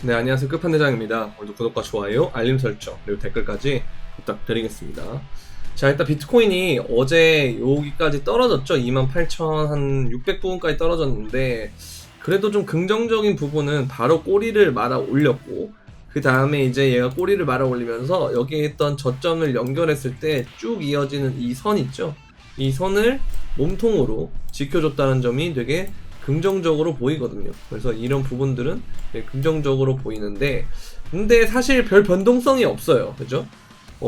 네, 안녕하세요. 끝판대장입니다. 오늘도 구독과 좋아요, 알림 설정, 그리고 댓글까지 부탁드리겠습니다. 자, 일단 비트코인이 어제 여기까지 떨어졌죠. 28,600 부분까지 떨어졌는데, 그래도 좀 긍정적인 부분은 바로 꼬리를 말아 올렸고, 그 다음에 이제 얘가 꼬리를 말아 올리면서 여기에 있던 저점을 연결했을 때 쭉 이어지는 이 선 있죠. 이 선을 몸통으로 지켜줬다는 점이 되게 긍정적으로 보이거든요. 그래서 이런 부분들은 되게 긍정적으로 보이는데, 근데 사실 별 변동성이 없어요. 그죠?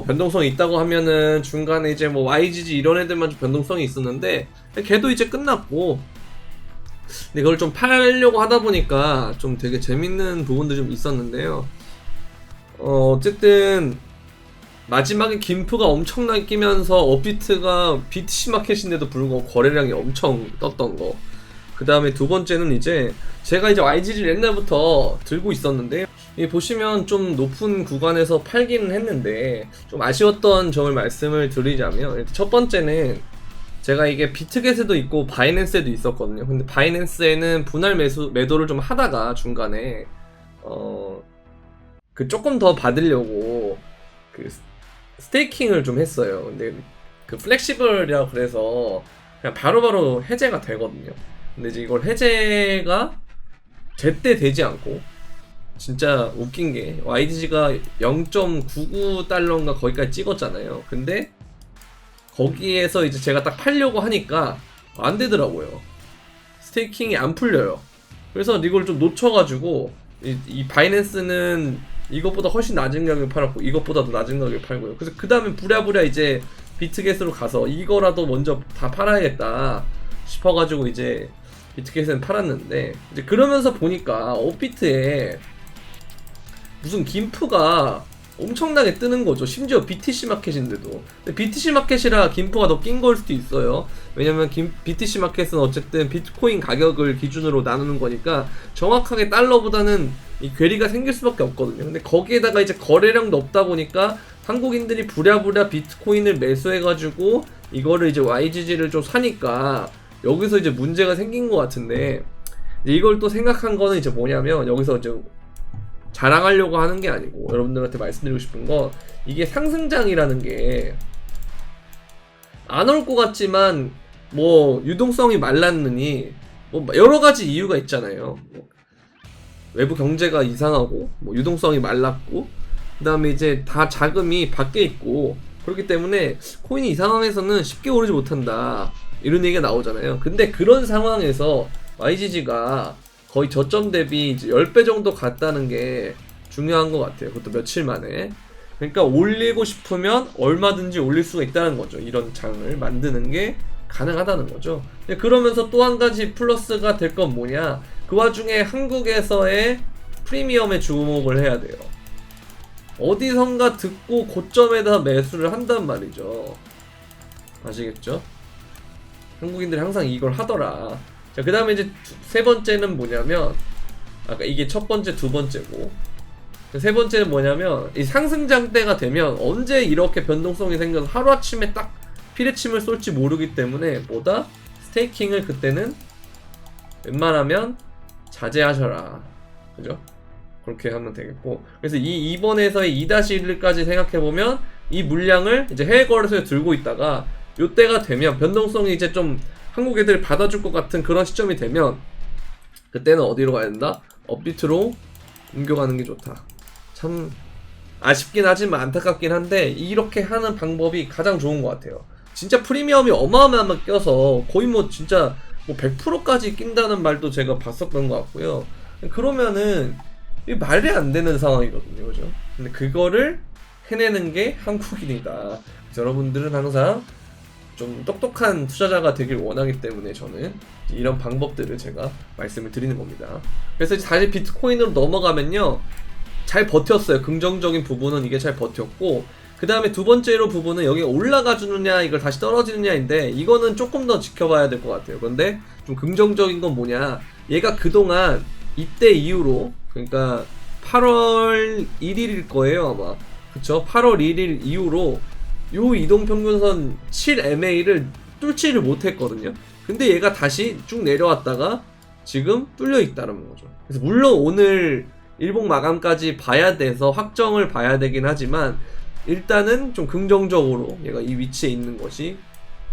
변동성이 있다고 하면은 중간에 이제 뭐 YGG 이런 애들만 좀 변동성이 있었는데, 걔도 이제 끝났고, 근데 이걸 좀 팔려고 하다 보니까 좀 되게 재밌는 부분도 좀 있었는데요. 어쨌든 마지막에 김프가 엄청나게 끼면서 업비트가 BTC 마켓인데도 불구하고 거래량이 엄청 떴던 거. 그 다음에 두 번째는 이제 제가 이제 YG를 옛날부터 들고 있었는데, 이 보시면 좀 높은 구간에서 팔기는 했는데 좀 아쉬웠던 점을 말씀을 드리자면, 첫 번째는 제가 이게 비트겟에도 있고 바이낸스에도 있었거든요. 근데 바이낸스에는 분할 매도를 좀 하다가 중간에 그 조금 더 받으려고 그 스테이킹을 좀 했어요. 근데 그 플렉시블이라 그래서 그냥 바로바로 해제가 되거든요. 근데 이제 이걸 해제가 제때 되지 않고, 진짜 웃긴 게 YDG가 0.99달러인가 거기까지 찍었잖아요. 근데 거기에서 이제 제가 딱 팔려고 하니까 안 되더라고요. 스테이킹이 안 풀려요. 그래서 이걸 좀 놓쳐가지고 이 바이낸스는 이것보다 훨씬 낮은 가격에 팔았고 이것보다도 낮은 가격에 팔고요. 그래서 그 다음에 부랴부랴 이제 비트겟으로 가서 이거라도 먼저 다 팔아야겠다 싶어가지고 이제 비트겟은 팔았는데, 이제 그러면서 보니까 업비트에 무슨 김프가 엄청나게 뜨는 거죠. 심지어 BTC 마켓인데도. 근데 BTC 마켓이라 김프가 더 낀 걸 수도 있어요. 왜냐면 BTC 마켓은 어쨌든 비트코인 가격을 기준으로 나누는 거니까 정확하게 달러보다는 이 괴리가 생길 수밖에 없거든요. 근데 거기에다가 이제 거래량도 없다 보니까 한국인들이 부랴부랴 비트코인을 매수해가지고 이거를 이제 YGG를 좀 사니까 여기서 이제 문제가 생긴 것 같은데, 이걸 또 생각한 거는 이제 뭐냐면, 여기서 이제 자랑하려고 하는 게 아니고 여러분들한테 말씀드리고 싶은 건, 이게 상승장이라는 게 안 올 것 같지만 뭐 유동성이 말랐느니 뭐 여러 가지 이유가 있잖아요. 뭐 외부 경제가 이상하고 뭐 유동성이 말랐고 그 다음에 이제 다 자금이 밖에 있고 그렇기 때문에 코인이 이 상황에서는 쉽게 오르지 못한다 이런 얘기가 나오잖아요. 근데 그런 상황에서 YGG가 거의 저점 대비 이제 10배 정도 갔다는 게 중요한 것 같아요. 그것도 며칠 만에. 그러니까 올리고 싶으면 얼마든지 올릴 수가 있다는 거죠. 이런 장을 만드는 게 가능하다는 거죠. 그러면서 또 한 가지 플러스가 될 건 뭐냐, 그 와중에 한국에서의 프리미엄에 주목을 해야 돼요. 어디선가 듣고 고점에다 매수를 한단 말이죠. 아시겠죠? 한국인들이 항상 이걸 하더라. 자, 그 다음에 이제 세 번째는 뭐냐면, 아까 이게 첫 번째, 두 번째고, 세 번째는 뭐냐면, 이 상승장 때가 되면 언제 이렇게 변동성이 생겨서 하루아침에 딱 피레침을 쏠지 모르기 때문에 뭐다? 스테이킹을 그때는 웬만하면 자제하셔라. 그죠? 그렇게 하면 되겠고, 그래서 이 2번에서의 2-1까지 생각해보면 이 물량을 이제 해외 거래소에 들고 있다가 요때가 되면 변동성이 이제 좀 한국 애들이 받아줄 것 같은 그런 시점이 되면 그때는 어디로 가야 된다? 업비트로 옮겨가는 게 좋다. 참 아쉽긴 하지만 안타깝긴 한데 이렇게 하는 방법이 가장 좋은 것 같아요. 진짜 프리미엄이 어마어마하게 껴서 거의 뭐 진짜 뭐 100%까지 낀다는 말도 제가 봤었던 것 같고요. 그러면은 이 말이 안 되는 상황이거든요, 그죠? 근데 그거를 해내는 게 한국인이다. 그래서 여러분들은 항상 좀 똑똑한 투자자가 되길 원하기 때문에 저는 이런 방법들을 제가 말씀을 드리는 겁니다. 그래서 다시 비트코인으로 넘어가면요, 잘 버텼어요. 긍정적인 부분은 이게 잘 버텼고, 그 다음에 두 번째로 부분은 여기 올라가 주느냐 이걸 다시 떨어지느냐인데, 이거는 조금 더 지켜봐야 될 것 같아요. 그런데 좀 긍정적인 건 뭐냐, 얘가 그동안 이때 이후로, 그러니까 8월 1일일 거예요 아마, 그쵸? 8월 1일 이후로 요 이동평균선 7MA를 뚫지를 못했거든요. 근데 얘가 다시 쭉 내려왔다가 지금 뚫려 있다는 거죠. 그래서 물론 오늘 일봉 마감까지 봐야 돼서 확정을 봐야 되긴 하지만 일단은 좀 긍정적으로 얘가 이 위치에 있는 것이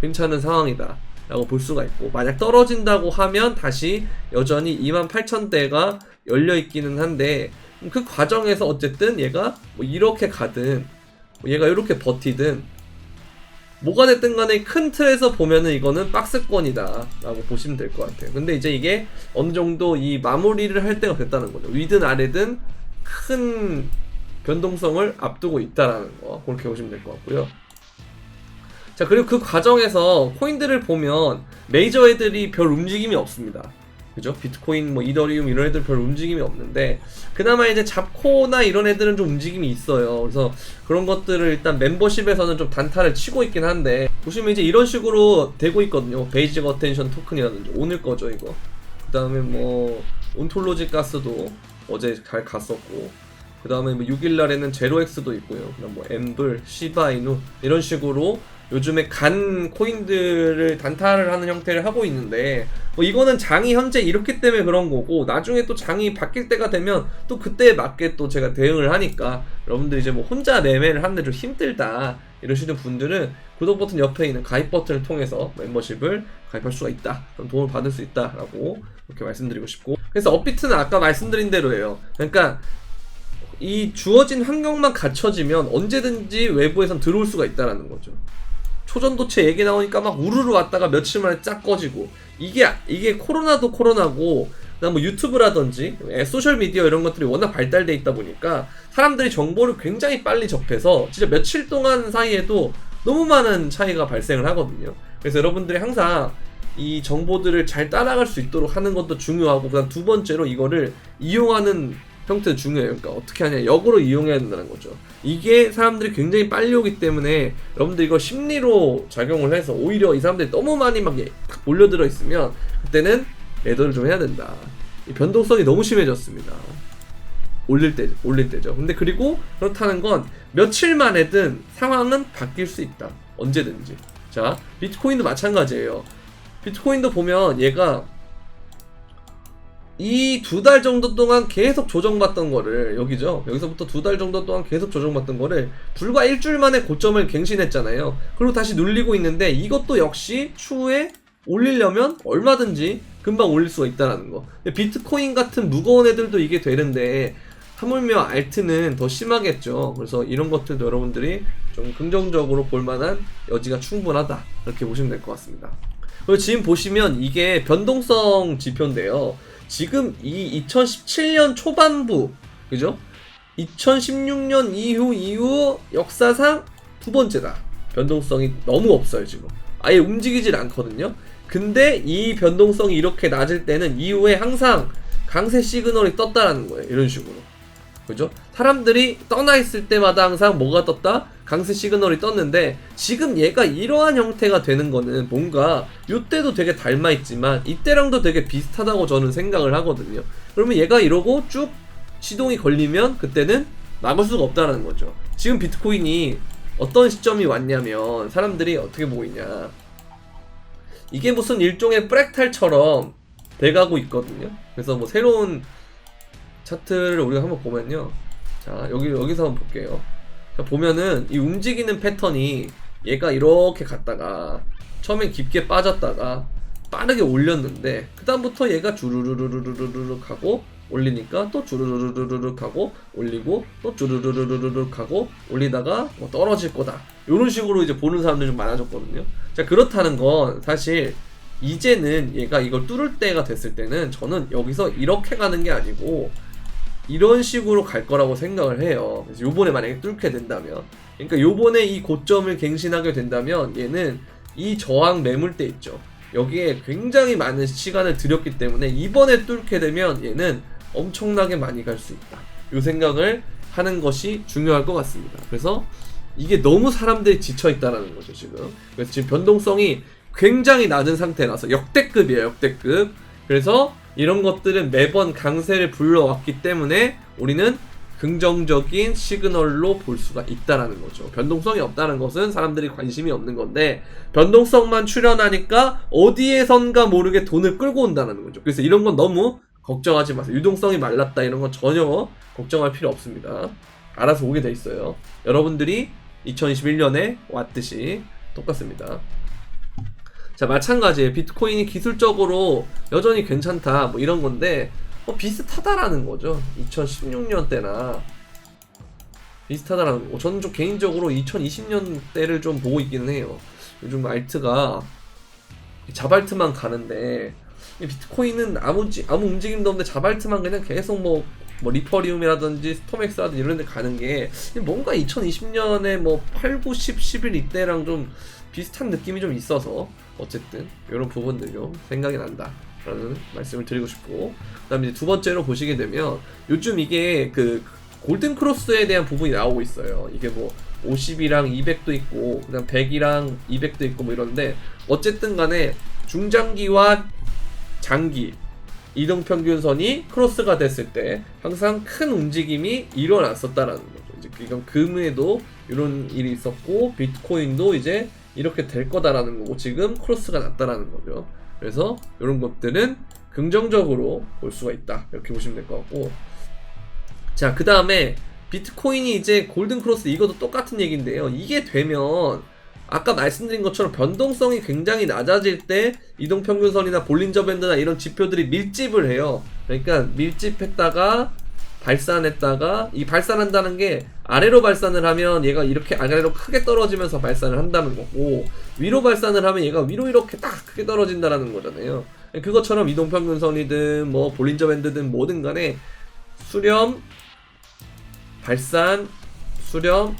괜찮은 상황이다 라고 볼 수가 있고, 만약 떨어진다고 하면 다시 여전히 28,000대가 열려있기는 한데, 그 과정에서 어쨌든 얘가 뭐 이렇게 가든 얘가 이렇게 버티든 뭐가 됐든 간에 큰 틀에서 보면은 이거는 박스권이다 라고 보시면 될 것 같아요. 근데 이제 이게 어느 정도 이 마무리를 할 때가 됐다는 거죠. 위든 아래든 큰 변동성을 앞두고 있다라는 거, 그렇게 보시면 될 것 같고요. 자, 그리고 그 과정에서 코인들을 보면 메이저 애들이 별 움직임이 없습니다. 그죠? 비트코인, 뭐 이더리움 이런 애들 별 움직임이 없는데, 그나마 이제 잡코나 이런 애들은 좀 움직임이 있어요. 그래서 그런 것들을 일단 멤버십에서는 좀 단타를 치고 있긴 한데, 보시면 이제 이런 식으로 되고 있거든요. 베이직 어텐션 토큰이라든지, 오늘 거죠 이거. 그 다음에 뭐 온톨로지 가스도 어제 잘 갔었고, 그 다음에 뭐 6일날에는 제로엑스도 있고요. 그다음 뭐 엠블, 시바이누 이런 식으로 요즘에 간 코인들을 단타를 하는 형태를 하고 있는데, 뭐 이거는 장이 현재 이렇기 때문에 그런 거고, 나중에 또 장이 바뀔 때가 되면 또 그때에 맞게 또 제가 대응을 하니까, 여러분들 이제 뭐 혼자 매매를 하는데 좀 힘들다 이러시는 분들은 구독 버튼 옆에 있는 가입 버튼을 통해서 멤버십을 가입할 수가 있다, 그럼 도움을 받을 수 있다라고 이렇게 말씀드리고 싶고, 그래서 업비트는 아까 말씀드린 대로예요. 그러니까 이 주어진 환경만 갖춰지면 언제든지 외부에선 들어올 수가 있다라는 거죠. 초전도체 얘기 나오니까 막 우르르 왔다가 며칠 만에 쫙 꺼지고, 이게 코로나도 코로나고, 그다음 뭐 유튜브라든지 소셜미디어 이런 것들이 워낙 발달돼 있다 보니까 사람들이 정보를 굉장히 빨리 접해서 진짜 며칠 동안 사이에도 너무 많은 차이가 발생을 하거든요. 그래서 여러분들이 항상 이 정보들을 잘 따라갈 수 있도록 하는 것도 중요하고, 그다음 두 번째로 이거를 이용하는 형태도 중요해요. 그러니까 어떻게 하냐, 역으로 이용해야 된다는 거죠. 이게 사람들이 굉장히 빨리 오기 때문에 여러분들 이거 심리로 작용을 해서 오히려 이 사람들이 너무 많이 막 몰려들어 있으면 그때는 매도를 좀 해야 된다. 이 변동성이 너무 심해졌습니다. 올릴 때죠. 근데 그리고 그렇다는 건 며칠 만에든 상황은 바뀔 수 있다. 언제든지. 자, 비트코인도 마찬가지예요. 비트코인도 보면 얘가 이 2달 정도 동안 계속 조정받던 거를, 여기죠, 여기서부터 2달 정도 동안 계속 조정받던 거를 불과 일주일 만에 고점을 갱신했잖아요. 그리고 다시 눌리고 있는데, 이것도 역시 추후에 올리려면 얼마든지 금방 올릴 수가 있다는 거. 비트코인 같은 무거운 애들도 이게 되는데 하물며 알트는 더 심하겠죠. 그래서 이런 것들도 여러분들이 좀 긍정적으로 볼만한 여지가 충분하다, 이렇게 보시면 될 것 같습니다. 그리고 지금 보시면 이게 변동성 지표인데요, 지금 이 2017년 초반부, 그죠? 2016년 이후 역사상 두 번째다. 변동성이 너무 없어요. 지금 아예 움직이질 않거든요. 근데 이 변동성이 이렇게 낮을 때는 이후에 항상 강세 시그널이 떴다라는 거예요. 이런 식으로, 그죠? 사람들이 떠나 있을 때마다 항상 뭐가 떴다? 강세 시그널이 떴는데, 지금 얘가 이러한 형태가 되는 거는 뭔가 이때도 되게 닮아 있지만 이때랑도 되게 비슷하다고 저는 생각을 하거든요. 그러면 얘가 이러고 쭉 시동이 걸리면 그때는 막을 수가 없다는 거죠. 지금 비트코인이 어떤 시점이 왔냐면, 사람들이 어떻게 보고 있냐, 이게 무슨 일종의 프랙탈처럼 돼가고 있거든요. 그래서 뭐 새로운 차트를 우리가 한번 보면요, 자 여기서 한번 볼게요. 자, 보면은 이 움직이는 패턴이 얘가 이렇게 갔다가 처음엔 깊게 빠졌다가 빠르게 올렸는데, 그 다음부터 얘가 주르르르르르륵 하고 올리니까 또 주르르르르륵 하고 올리고 또 주르르르르륵 하고 올리다가 뭐 떨어질 거다, 이런 식으로 이제 보는 사람들이 좀 많아졌거든요. 자, 그렇다는 건 사실 이제는 얘가 이걸 뚫을 때가 됐을 때는 저는 여기서 이렇게 가는 게 아니고 이런 식으로 갈 거라고 생각을 해요. 그래서 요번에 만약에 뚫게 된다면, 그러니까 요번에 이 고점을 갱신하게 된다면 얘는 이 저항 매물대 있죠, 여기에 굉장히 많은 시간을 들였기 때문에 이번에 뚫게 되면 얘는 엄청나게 많이 갈 수 있다, 요 생각을 하는 것이 중요할 것 같습니다. 그래서 이게 너무 사람들이 지쳐있다라는 거죠 지금. 그래서 지금 변동성이 굉장히 낮은 상태라서 역대급이에요, 역대급. 그래서 이런 것들은 매번 강세를 불러왔기 때문에 우리는 긍정적인 시그널로 볼 수가 있다라는 거죠. 변동성이 없다는 것은 사람들이 관심이 없는 건데, 변동성만 출현하니까 어디에선가 모르게 돈을 끌고 온다는 거죠. 그래서 이런 건 너무 걱정하지 마세요. 유동성이 말랐다 이런 건 전혀 걱정할 필요 없습니다. 알아서 오게 돼 있어요. 여러분들이 2021년에 왔듯이 똑같습니다. 자, 마찬가지예요. 비트코인이 기술적으로 여전히 괜찮다 뭐 이런 건데 비슷하다라는 거죠. 2016년 때나 비슷하다라는 거. 저는 좀 개인적으로 2020년 때를 좀 보고 있기는 해요. 요즘 알트가 자발트만 가는데 비트코인은 아무 움직임도 없는데 자발트만 그냥 계속 뭐 리퍼리움이라든지 스톰엑스라든지 이런 데 가는 게 뭔가 2020년에 뭐 8, 9, 10, 11 이때랑 좀 비슷한 느낌이 좀 있어서 어쨌든 이런 부분들 좀 생각이 난다 라는 말씀을 드리고 싶고, 그 다음에 두 번째로 보시게 되면 요즘 이게 그 골든 크로스에 대한 부분이 나오고 있어요. 이게 뭐 50이랑 200도 있고 그다음 100이랑 200도 있고 뭐 이런데 어쨌든 간에 중장기와 장기 이동평균선이 크로스가 됐을 때 항상 큰 움직임이 일어났었다라는 거죠. 이제 이건 금에도 이런 일이 있었고 비트코인도 이제 이렇게 될 거다라는 거고 지금 크로스가 났다라는 거죠. 그래서 이런 것들은 긍정적으로 볼 수가 있다 이렇게 보시면 될 것 같고, 자, 그 다음에 비트코인이 이제 골든 크로스 이것도 똑같은 얘기인데요. 이게 되면 아까 말씀드린 것처럼 변동성이 굉장히 낮아질 때 이동평균선이나 볼린저 밴드나 이런 지표들이 밀집을 해요. 그러니까 밀집했다가 발산했다가, 이 발산한다는 게 아래로 발산을 하면 얘가 이렇게 아래로 크게 떨어지면서 발산을 한다는 거고, 위로 발산을 하면 얘가 위로 이렇게 딱 크게 떨어진다라는 거잖아요. 그것처럼 이동평균선이든 뭐 볼린저 밴드든 뭐든 간에 수렴, 발산, 수렴,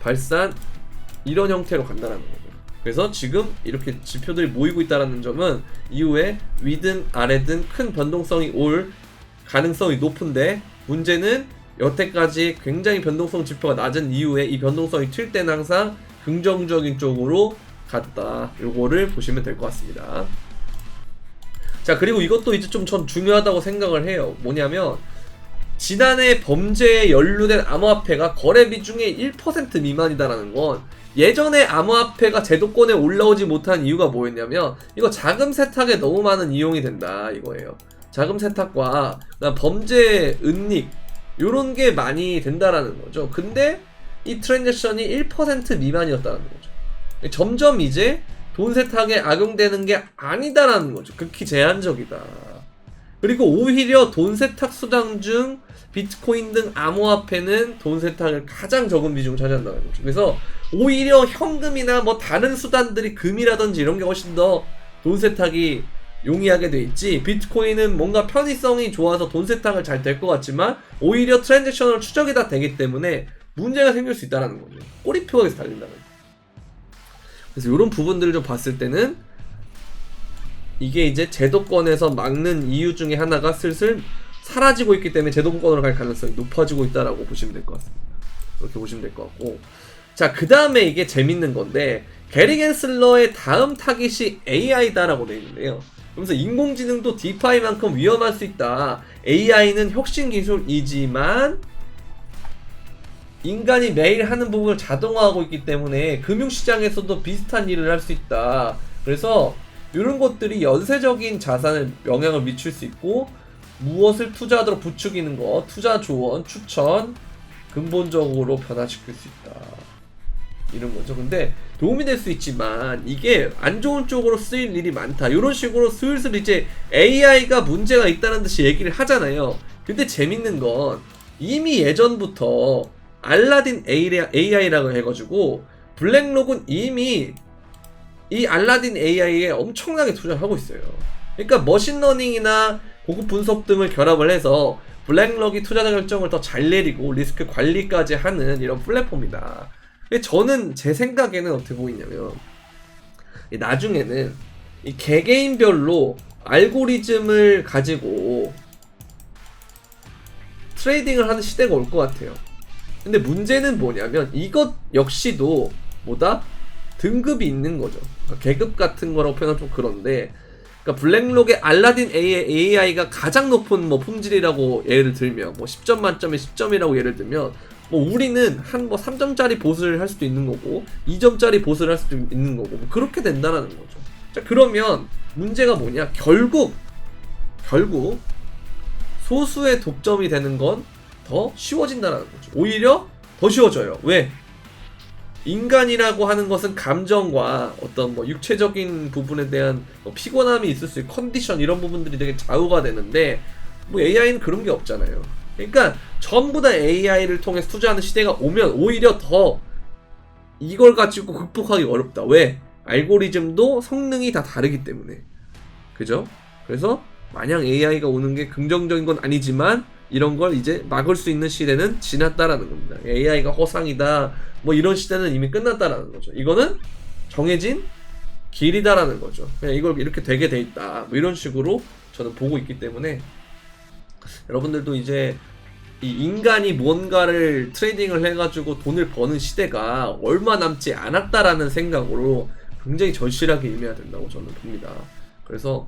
발산 이런 형태로 간다는 거죠. 그래서 지금 이렇게 지표들이 모이고 있다는 점은 이후에 위든 아래든 큰 변동성이 올 가능성이 높은데, 문제는 여태까지 굉장히 변동성 지표가 낮은 이후에 이 변동성이 튈 때는 항상 긍정적인 쪽으로 갔다. 요거를 보시면 될 것 같습니다. 자, 그리고 이것도 이제 좀 전 중요하다고 생각을 해요. 뭐냐면 지난해 범죄에 연루된 암호화폐가 거래 비중의 1% 미만이다라는 건, 예전에 암호화폐가 제도권에 올라오지 못한 이유가 뭐였냐면 이거 자금 세탁에 너무 많은 이용이 된다 이거예요. 자금 세탁과 그다음 범죄 은닉 요런 게 많이 된다라는 거죠. 근데 이 트랜잭션이 1% 미만이었다는 거죠. 점점 이제 돈 세탁에 악용되는 게 아니다라는 거죠. 극히 제한적이다. 그리고 오히려 돈 세탁 수단 중 비트코인 등 암호화폐는 돈 세탁을 가장 적은 비중을 차지한다는 거죠. 그래서 오히려 현금이나 뭐 다른 수단들이 금이라든지 이런 게 훨씬 더 돈 세탁이 용이하게 돼 있지, 비트코인은 뭔가 편의성이 좋아서 돈 세탁을 잘 될 것 같지만 오히려 트랜잭션으로 추적이 다 되기 때문에 문제가 생길 수 있다는 거죠. 꼬리표가 계속 달린다는 거죠. 그래서 이런 부분들을 좀 봤을 때는 이게 이제 제도권에서 막는 이유 중에 하나가 슬슬 사라지고 있기 때문에 제도권으로 갈 가능성이 높아지고 있다라고 보시면 될 것 같습니다. 그렇게 보시면 될 것 같고, 자, 그 다음에 이게 재밌는 건데 게리 겐슬러의 다음 타깃이 AI다라고 되어 있는데요. 그러면서 인공지능도 디파이만큼 위험할 수 있다. AI는 혁신 기술이지만 인간이 매일 하는 부분을 자동화하고 있기 때문에 금융시장에서도 비슷한 일을 할 수 있다. 그래서 이런 것들이 연쇄적인 자산에 영향을 미칠 수 있고, 무엇을 투자하도록 부추기는 것, 투자 조언, 추천, 근본적으로 변화시킬 수 있다. 이런 거죠. 근데 도움이 될 수 있지만 이게 안 좋은 쪽으로 쓰일 일이 많다. 이런 식으로 슬슬 이제 AI가 문제가 있다는 듯이 얘기를 하잖아요. 근데 재밌는 건 이미 예전부터 알라딘 AI라고 해가지고 블랙록은 이미 이 알라딘 AI에 엄청나게 투자를 하고 있어요. 그러니까 머신러닝이나 고급 분석 등을 결합을 해서 블랙록이 투자 결정을 더 잘 내리고 리스크 관리까지 하는 이런 플랫폼이다. 근데 저는 제 생각에는 어떻게 보이냐면 나중에는 이 개개인별로 알고리즘을 가지고 트레이딩을 하는 시대가 올 것 같아요. 근데 문제는 뭐냐면 이것 역시도 뭐다? 등급이 있는 거죠. 그러니까 계급 같은 거라고 표현하면 좀 그런데, 그러니까 블랙록의 알라딘 AI가 가장 높은 뭐 품질이라고 예를 들면 뭐 10점 만점에 10점이라고 예를 들면 뭐 우리는 한 뭐 3점짜리 보스를 할 수도 있는 거고 2점짜리 보스를 할 수도 있는 거고 뭐 그렇게 된다는 거죠. 자, 그러면 문제가 뭐냐? 결국 소수의 독점이 되는 건 더 쉬워진다는 거죠. 오히려 더 쉬워져요. 왜? 인간이라고 하는 것은 감정과 어떤 뭐 육체적인 부분에 대한 뭐 피곤함이 있을 수 있고 컨디션 이런 부분들이 되게 좌우가 되는데 뭐 AI는 그런 게 없잖아요. 그러니까 전부 다 AI를 통해서 투자하는 시대가 오면 오히려 더 이걸 가지고 극복하기 어렵다. 왜? 알고리즘도 성능이 다 다르기 때문에. 그죠? 그래서 마냥 AI가 오는 게 긍정적인 건 아니지만 이런 걸 이제 막을 수 있는 시대는 지났다라는 겁니다. AI가 허상이다 뭐 이런 시대는 이미 끝났다라는 거죠. 이거는 정해진 길이다라는 거죠. 그냥 이걸 이렇게 되게 돼 있다 뭐 이런 식으로 저는 보고 있기 때문에 여러분들도 이제 이 인간이 뭔가를 트레이딩을 해가지고 돈을 버는 시대가 얼마 남지 않았다라는 생각으로 굉장히 절실하게 임해야 된다고 저는 봅니다. 그래서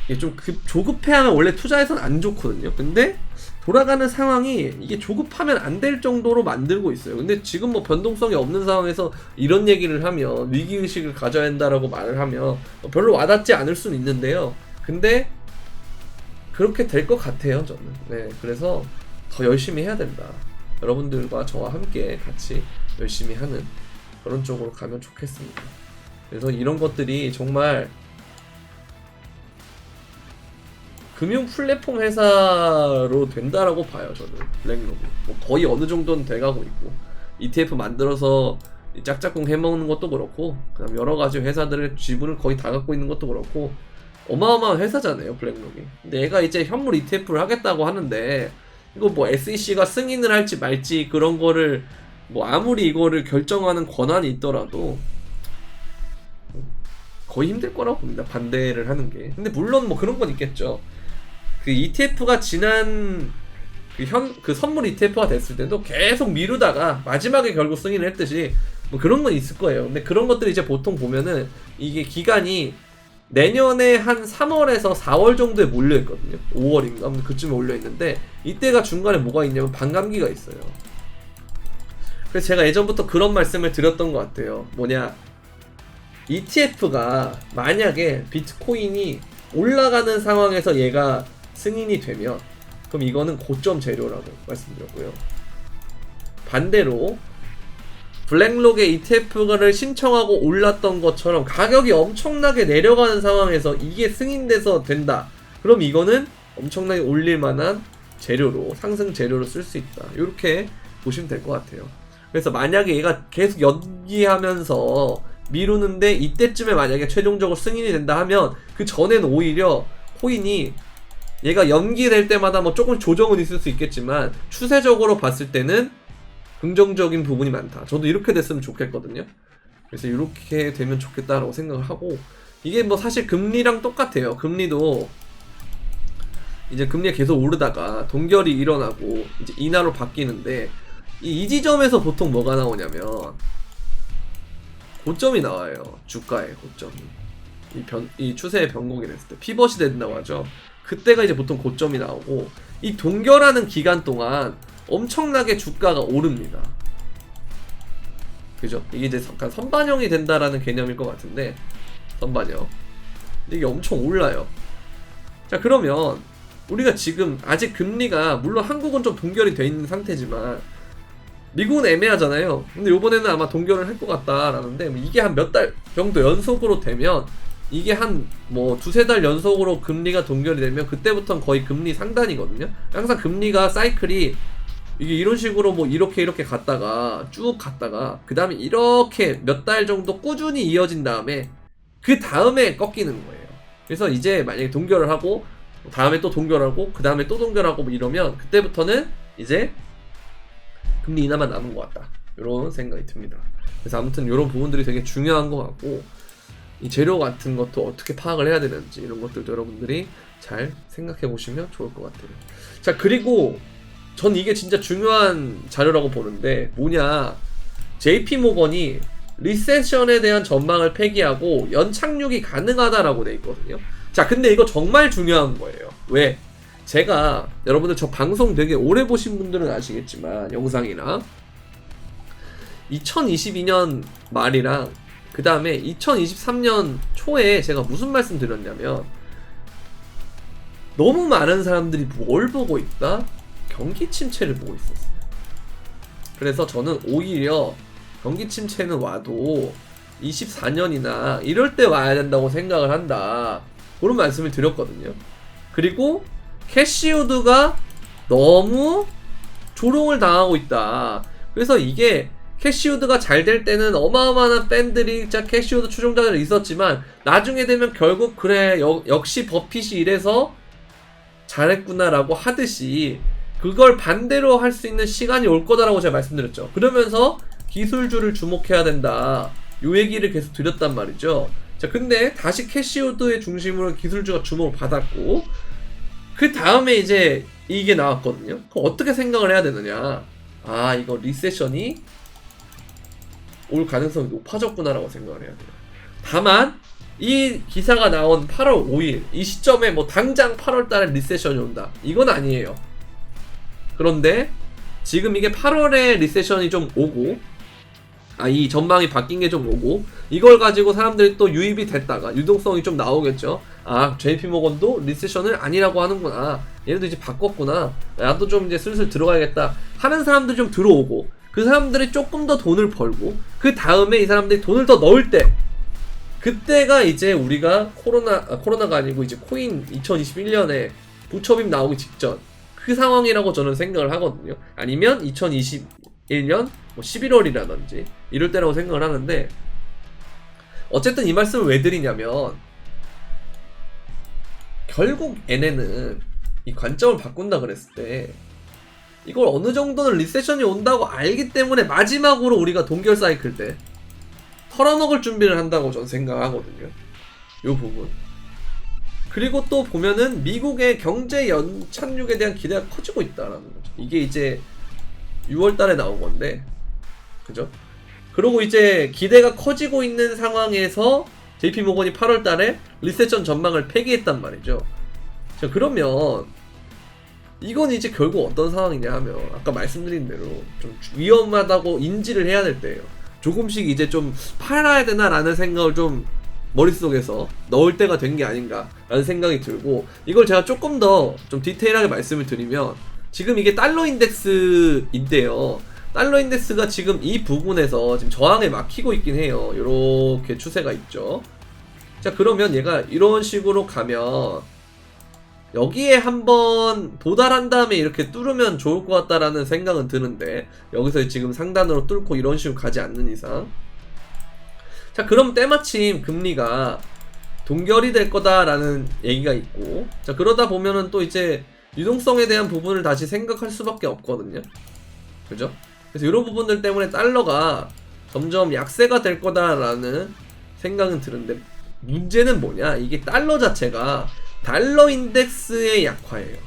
이게 좀 조급해하면 원래 투자에서는 안 좋거든요. 근데 돌아가는 상황이 이게 조급하면 안 될 정도로 만들고 있어요. 근데 지금 뭐 변동성이 없는 상황에서 이런 얘기를 하면 위기의식을 가져야 한다라고 말을 하면 별로 와닿지 않을 수는 있는데요. 근데 그렇게 될 것 같아요, 저는. 네, 그래서 더 열심히 해야 된다. 여러분들과 저와 함께 같이 열심히 하는 그런 쪽으로 가면 좋겠습니다. 그래서 이런 것들이 정말 금융 플랫폼 회사로 된다라고 봐요, 저는. 블랙록이 뭐 거의 어느 정도는 돼가고 있고 ETF 만들어서 짝짝꿍 해먹는 것도 그렇고 그다음 여러 가지 회사들의 지분을 거의 다 갖고 있는 것도 그렇고 어마어마한 회사잖아요, 블랙록이. 근데 얘가 이제 현물 ETF를 하겠다고 하는데 이거 뭐 SEC가 승인을 할지 말지 그런 거를 뭐 아무리 이거를 결정하는 권한이 있더라도 거의 힘들 거라고 봅니다, 반대를 하는 게. 근데 물론 뭐 그런 건 있겠죠. 그 ETF가 지난 그 선물 ETF가 됐을 때도 계속 미루다가 마지막에 결국 승인을 했듯이 뭐 그런 건 있을 거예요. 근데 그런 것들이 이제 보통 보면은 이게 기간이 내년에 한 3월에서 4월 정도에 몰려있거든요. 5월인가? 그쯤에 몰려있는데 이때가 중간에 뭐가 있냐면 반감기가 있어요. 그래서 제가 예전부터 그런 말씀을 드렸던 것 같아요. 뭐냐, ETF가 만약에 비트코인이 올라가는 상황에서 얘가 승인이 되면 그럼 이거는 고점 재료라고 말씀드렸고요. 반대로 블랙록의 ETF를 신청하고 올랐던 것처럼 가격이 엄청나게 내려가는 상황에서 이게 승인돼서 된다. 그럼 이거는 엄청나게 올릴 만한 재료로, 상승 재료로 쓸 수 있다. 이렇게 보시면 될 것 같아요. 그래서 만약에 얘가 계속 연기하면서 미루는데 이때쯤에 만약에 최종적으로 승인이 된다 하면 그 전에는 오히려 코인이 얘가 연기될 때마다 뭐 조금 조정은 있을 수 있겠지만 추세적으로 봤을 때는 긍정적인 부분이 많다. 저도 이렇게 됐으면 좋겠거든요. 그래서 이렇게 되면 좋겠다라고 생각을 하고, 이게 뭐 사실 금리랑 똑같아요. 금리도 이제 금리가 계속 오르다가 동결이 일어나고 이제 인하로 바뀌는데 이 지점에서 보통 뭐가 나오냐면 고점이 나와요. 주가의 고점이. 이 추세의 변곡이 됐을 때 피벗이 된다고 하죠. 그때가 이제 보통 고점이 나오고 이 동결하는 기간 동안 엄청나게 주가가 오릅니다. 그죠? 이게 이제 약간 선반영이 된다라는 개념일 것 같은데, 선반영. 근데 이게 엄청 올라요. 자, 그러면 우리가 지금 아직 금리가 물론 한국은 좀 동결이 돼 있는 상태지만 미국은 애매하잖아요. 근데 요번에는 아마 동결을 할 것 같다라는데 이게 한 몇 달 정도 연속으로 되면 이게 한 뭐 두세 달 연속으로 금리가 동결이 되면 그때부터는 거의 금리 상단이거든요. 항상 금리가 사이클이 이게 이런 식으로 뭐 이렇게 갔다가 쭉 갔다가 그 다음에 이렇게 몇 달 정도 꾸준히 이어진 다음에 그 다음에 꺾이는 거예요. 그래서 이제 만약에 동결을 하고 다음에 또 동결하고 그 다음에 또 동결하고 뭐 이러면 그때부터는 이제 금리 인하만 남은 것 같다, 이런 생각이 듭니다. 그래서 아무튼 이런 부분들이 되게 중요한 것 같고, 이 재료 같은 것도 어떻게 파악을 해야 되는지 이런 것들도 여러분들이 잘 생각해 보시면 좋을 것 같아요. 자, 그리고 전 이게 진짜 중요한 자료라고 보는데 뭐냐, JP모건이 리세션에 대한 전망을 폐기하고 연착륙이 가능하다라고 돼 있거든요. 자, 근데 이거 정말 중요한 거예요. 왜? 제가 여러분들 저 방송 되게 오래 보신 분들은 아시겠지만 영상이랑 2022년 말이랑 그 다음에 2023년 초에 제가 무슨 말씀 드렸냐면 너무 많은 사람들이 뭘 보고 있다? 경기 침체를 보고 있었어요. 그래서 저는 오히려 경기 침체는 와도 24년이나 이럴 때 와야 된다고 생각을 한다. 그런 말씀을 드렸거든요. 그리고 캐시우드가 너무 조롱을 당하고 있다. 그래서 이게 캐시우드가 잘 될 때는 어마어마한 팬들이 진짜 캐시우드 추종자들이 있었지만 나중에 되면 결국 그래 역시 버핏이 이래서 잘했구나 라고 하듯이 그걸 반대로 할 수 있는 시간이 올 거다라고 제가 말씀드렸죠. 그러면서 기술주를 주목해야 된다 요 얘기를 계속 드렸단 말이죠. 자, 근데 다시 캐시우드의 중심으로 기술주가 주목을 받았고 그 다음에 이제 이게 나왔거든요. 그럼 어떻게 생각을 해야 되느냐. 아, 이거 리세션이 올 가능성이 높아졌구나 라고 생각을 해야 돼요. 다만 이 기사가 나온 8월 5일 이 시점에 뭐 당장 8월 달에 리세션이 온다 이건 아니에요. 그런데 지금 이게 8월에 리세션이 좀 오고 이 전망이 바뀐 게 좀 오고 이걸 가지고 사람들이 또 유입이 됐다가 유동성이 좀 나오겠죠. 아, JP모건도 리세션을 아니라고 하는구나, 얘네도 이제 바꿨구나, 나도 좀 이제 슬슬 들어가야겠다 하는 사람들이 좀 들어오고 그 사람들이 조금 더 돈을 벌고 그 다음에 이 사람들이 돈을 더 넣을 때 그때가 이제 우리가 코로나가 아니고 이제 코인 2021년에 부처빔 나오기 직전 그 상황이라고 저는 생각을 하거든요. 아니면 2021년 뭐 11월이라든지 이럴 때라고 생각을 하는데, 어쨌든 이 말씀을 왜 드리냐면 결국 얘네는 이 관점을 바꾼다 그랬을 때 이걸 어느 정도는 리세션이 온다고 알기 때문에 마지막으로 우리가 동결 사이클 때 털어먹을 준비를 한다고 저는 생각하거든요. 요 부분. 그리고 또 보면은 미국의 경제 연착륙에 대한 기대가 커지고 있다라는 거죠. 이게 이제 6월 달에 나온 건데, 그죠? 그리고 이제 기대가 커지고 있는 상황에서 JP모건이 8월 달에 리세션 전망을 폐기했단 말이죠. 자, 그러면 이건 이제 결국 어떤 상황이냐 하면 아까 말씀드린 대로 좀 위험하다고 인지를 해야 될 때예요. 조금씩 이제 좀 팔아야 되나라는 생각을 좀 머릿속에서 넣을 때가 된 게 아닌가라는 생각이 들고, 이걸 제가 조금 더 좀 디테일하게 말씀을 드리면 지금 이게 달러 인덱스인데요. 달러 인덱스가 지금 이 부분에서 지금 저항에 막히고 있긴 해요. 이렇게 추세가 있죠. 자, 그러면 얘가 이런 식으로 가면 여기에 한번 도달한 다음에 이렇게 뚫으면 좋을 것 같다라는 생각은 드는데, 여기서 지금 상단으로 뚫고 이런 식으로 가지 않는 이상, 자, 그럼 때마침 금리가 동결이 될 거다라는 얘기가 있고, 자, 그러다 보면은 또 이제 유동성에 대한 부분을 다시 생각할 수밖에 없거든요. 그죠? 그래서 이런 부분들 때문에 달러가 점점 약세가 될 거다라는 생각은 드는데, 문제는 뭐냐? 이게 달러 자체가 달러 인덱스의 약화예요.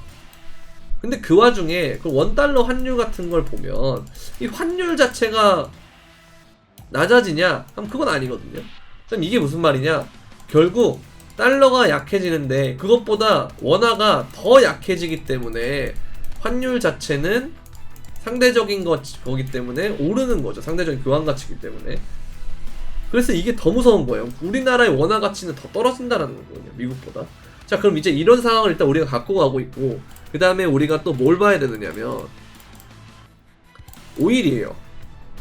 근데 그 와중에 그 원달러 환율 같은 걸 보면 이 환율 자체가 낮아지냐? 그럼 그건 아니거든요. 그럼 이게 무슨 말이냐? 결국 달러가 약해지는데 그것보다 원화가 더 약해지기 때문에 환율 자체는 상대적인 거기 때문에 오르는 거죠. 상대적인 교환 가치이기 때문에. 그래서 이게 더 무서운 거예요. 우리나라의 원화 가치는 더 떨어진다라는 거거든요, 미국보다. 자, 그럼 이제 이런 상황을 일단 우리가 갖고 가고 있고, 그 다음에 우리가 또 뭘 봐야 되느냐면 오일이에요.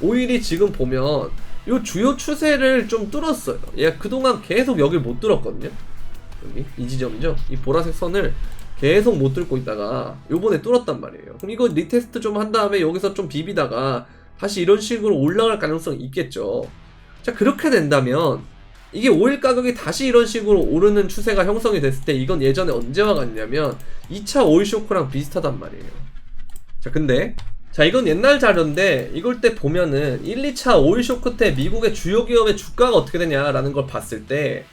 오일이 지금 보면 요 주요 추세를 좀 뚫었어요. 얘가 그동안 계속 여길 못 뚫었거든요. 여기 이 지점이죠. 이 보라색 선을 계속 못 뚫고 있다가 요번에 뚫었단 말이에요. 그럼 이거 리테스트 좀 한 다음에 여기서 좀 비비다가 다시 이런 식으로 올라갈 가능성이 있겠죠. 자, 그렇게 된다면 이게 오일 가격이 다시 이런 식으로 오르는 추세가 형성이 됐을 때 이건 예전에 언제와 같냐면 2차 오일 쇼크랑 비슷하단 말이에요. 자, 근데 자, 이건 옛날 자료인데 이걸 때 보면은 1, 2차 오일 쇼크 때 미국의 주요 기업의 주가가 어떻게 되냐라는 걸 봤을 때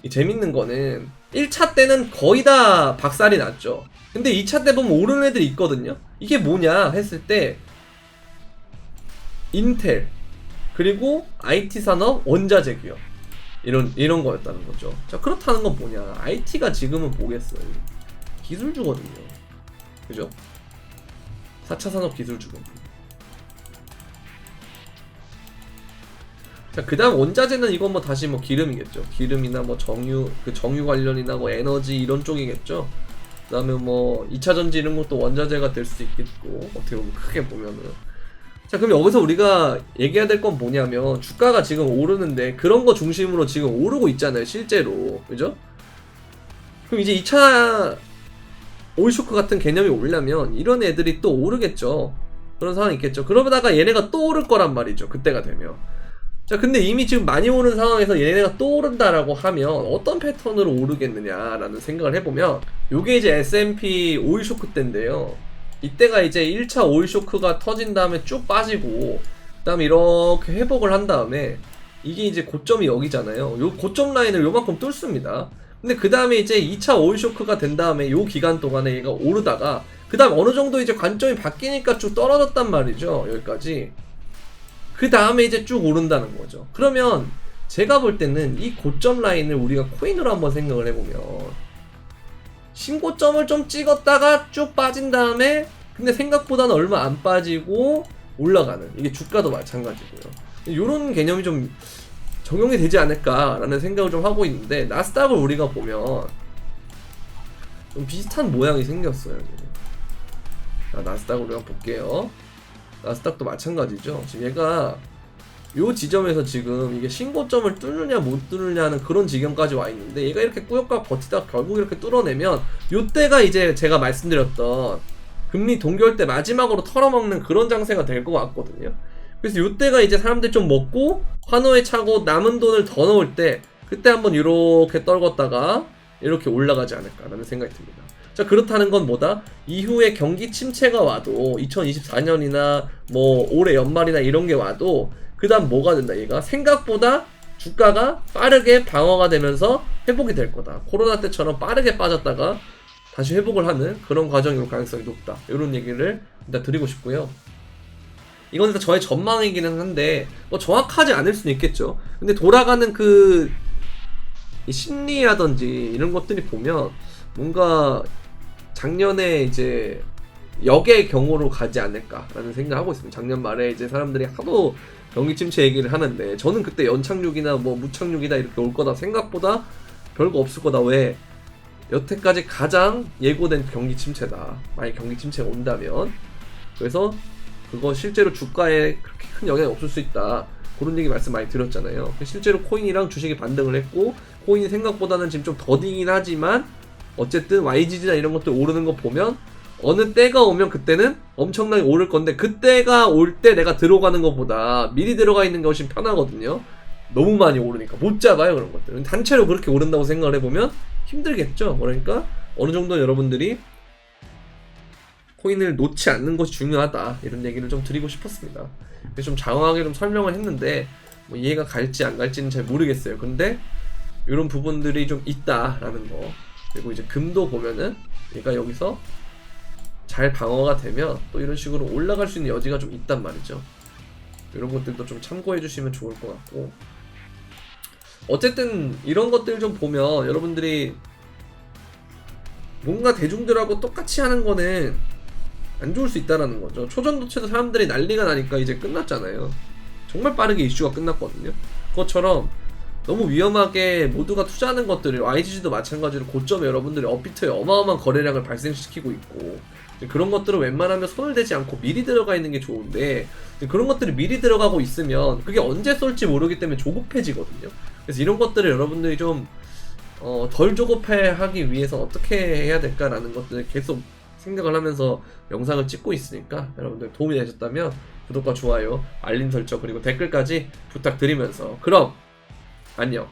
재밌는 거는 1차 때는 거의 다 박살이 났죠. 근데 2차 때 보면 오르는 애들이 있거든요. 이게 뭐냐 했을 때 인텔, 그리고 IT 산업, 원자재 기업, 이런 거였다는 거죠. 자, 그렇다는 건 뭐냐? IT가 지금은 뭐겠어요? 기술주거든요. 그죠? 4차 산업 기술주거든요. 자, 그 다음 원자재는 이건 뭐 다시 뭐 기름이겠죠. 기름이나 뭐 정유 관련이나 뭐 에너지 이런 쪽이겠죠. 그다음에 뭐 2차 전지 이런 것도 원자재가 될 수 있겠고, 어떻게 보면 크게 보면은. 자, 그럼 여기서 우리가 얘기해야 될 건 뭐냐면, 주가가 지금 오르는데 그런 거 중심으로 지금 오르고 있잖아요, 실제로. 그죠? 그럼 이제 2차 오일 쇼크 같은 개념이 오려면 이런 애들이 또 오르겠죠. 그런 상황이 있겠죠. 그러다가 얘네가 또 오를 거란 말이죠, 그때가 되면. 자, 근데 이미 지금 많이 오른 상황에서 얘네가 또 오른다라고 하면 어떤 패턴으로 오르겠느냐라는 생각을 해보면, 요게 이제 S&P 오일 쇼크 때인데요. 이때가 이제 1차 오일 쇼크가 터진 다음에 쭉 빠지고, 그 다음에 이렇게 회복을 한 다음에, 이게 이제 고점이 여기잖아요. 요 고점 라인을 요만큼 뚫습니다. 근데 그 다음에 이제 2차 오일 쇼크가 된 다음에 요 기간 동안에 얘가 오르다가, 그 다음 어느 정도 이제 관점이 바뀌니까 쭉 떨어졌단 말이죠, 여기까지. 그 다음에 이제 쭉 오른다는 거죠. 그러면 제가 볼 때는 이 고점 라인을 우리가 코인으로 한번 생각을 해보면, 신고점을 좀 찍었다가 쭉 빠진 다음에 근데 생각보다는 얼마 안 빠지고 올라가는, 이게 주가도 마찬가지고요. 이런 개념이 좀 적용이 되지 않을까라는 생각을 좀 하고 있는데, 나스닥을 우리가 보면 좀 비슷한 모양이 생겼어요. 자, 나스닥을 우리가 볼게요. 나스닥도 마찬가지죠. 지금 얘가 요 지점에서 지금 이게 신고점을 뚫느냐 못 뚫느냐는 그런 지경까지 와 있는데, 얘가 이렇게 꾸역꾸역 버티다가 결국 이렇게 뚫어내면 요때가 이제 제가 말씀드렸던 금리 동결 때 마지막으로 털어먹는 그런 장세가 될 것 같거든요. 그래서 요때가 이제 사람들이 좀 먹고 환호에 차고 남은 돈을 더 넣을 때, 그때 한번 이렇게 떨궜다가 이렇게 올라가지 않을까라는 생각이 듭니다. 자, 그렇다는 건 뭐다? 이후에 경기 침체가 와도 2024년이나 뭐 올해 연말이나 이런 게 와도 그 다음 뭐가 된다? 얘가 생각보다 주가가 빠르게 방어가 되면서 회복이 될 거다. 코로나 때처럼 빠르게 빠졌다가 다시 회복을 하는 그런 과정이 올 가능성이 높다. 이런 얘기를 일단 드리고 싶고요. 이건 일단 저의 전망이기는 한데 뭐 정확하지 않을 수는 있겠죠. 근데 돌아가는 그 심리라든지 이런 것들이 보면 뭔가 작년에 이제 역의 경우로 가지 않을까라는 생각을 하고 있습니다. 작년 말에 이제 사람들이 하도 경기 침체 얘기를 하는데, 저는 그때 연착륙이나 뭐 무착륙이다 이렇게 올 거다, 생각보다 별거 없을 거다. 왜? 여태까지 가장 예고된 경기 침체다. 만약 경기 침체가 온다면. 그래서 그거 실제로 주가에 그렇게 큰 영향이 없을 수 있다. 그런 얘기 말씀 많이 드렸잖아요. 실제로 코인이랑 주식이 반등을 했고, 코인이 생각보다는 지금 좀 더디긴 하지만 어쨌든 YGG나 이런 것들 오르는 거 보면 어느 때가 오면 그때는 엄청나게 오를 건데, 그때가 올 때 내가 들어가는 것보다 미리 들어가 있는 게 훨씬 편하거든요. 너무 많이 오르니까 못 잡아요, 그런 것들. 단체로 그렇게 오른다고 생각을 해보면 힘들겠죠. 그러니까 어느 정도 여러분들이 코인을 놓지 않는 것이 중요하다, 이런 얘기를 좀 드리고 싶었습니다. 그래서 좀 장황하게 좀 설명을 했는데 뭐 이해가 갈지 안 갈지는 잘 모르겠어요. 근데 이런 부분들이 좀 있다라는 거. 그리고 이제 금도 보면은 얘가 여기서 잘 방어가 되면 또 이런 식으로 올라갈 수 있는 여지가 좀 있단 말이죠. 이런 것들도 좀 참고해 주시면 좋을 것 같고, 어쨌든 이런 것들 좀 보면 여러분들이 뭔가 대중들하고 똑같이 하는 거는 안 좋을 수 있다라는 거죠. 초전도체도 사람들이 난리가 나니까 이제 끝났잖아요. 정말 빠르게 이슈가 끝났거든요. 그것처럼 너무 위험하게 모두가 투자하는 것들을, YGG도 마찬가지로 고점에 여러분들이 업비트에 어마어마한 거래량을 발생시키고 있고, 그런 것들은 웬만하면 손을 대지 않고 미리 들어가 있는 게 좋은데, 그런 것들이 미리 들어가고 있으면 그게 언제 쏠지 모르기 때문에 조급해지거든요. 그래서 이런 것들을 여러분들이 좀 덜 조급해 하기 위해서 어떻게 해야 될까라는 것들을 계속 생각을 하면서 영상을 찍고 있으니까, 여러분들 도움이 되셨다면 구독과 좋아요, 알림 설정, 그리고 댓글까지 부탁드리면서, 그럼 안녕.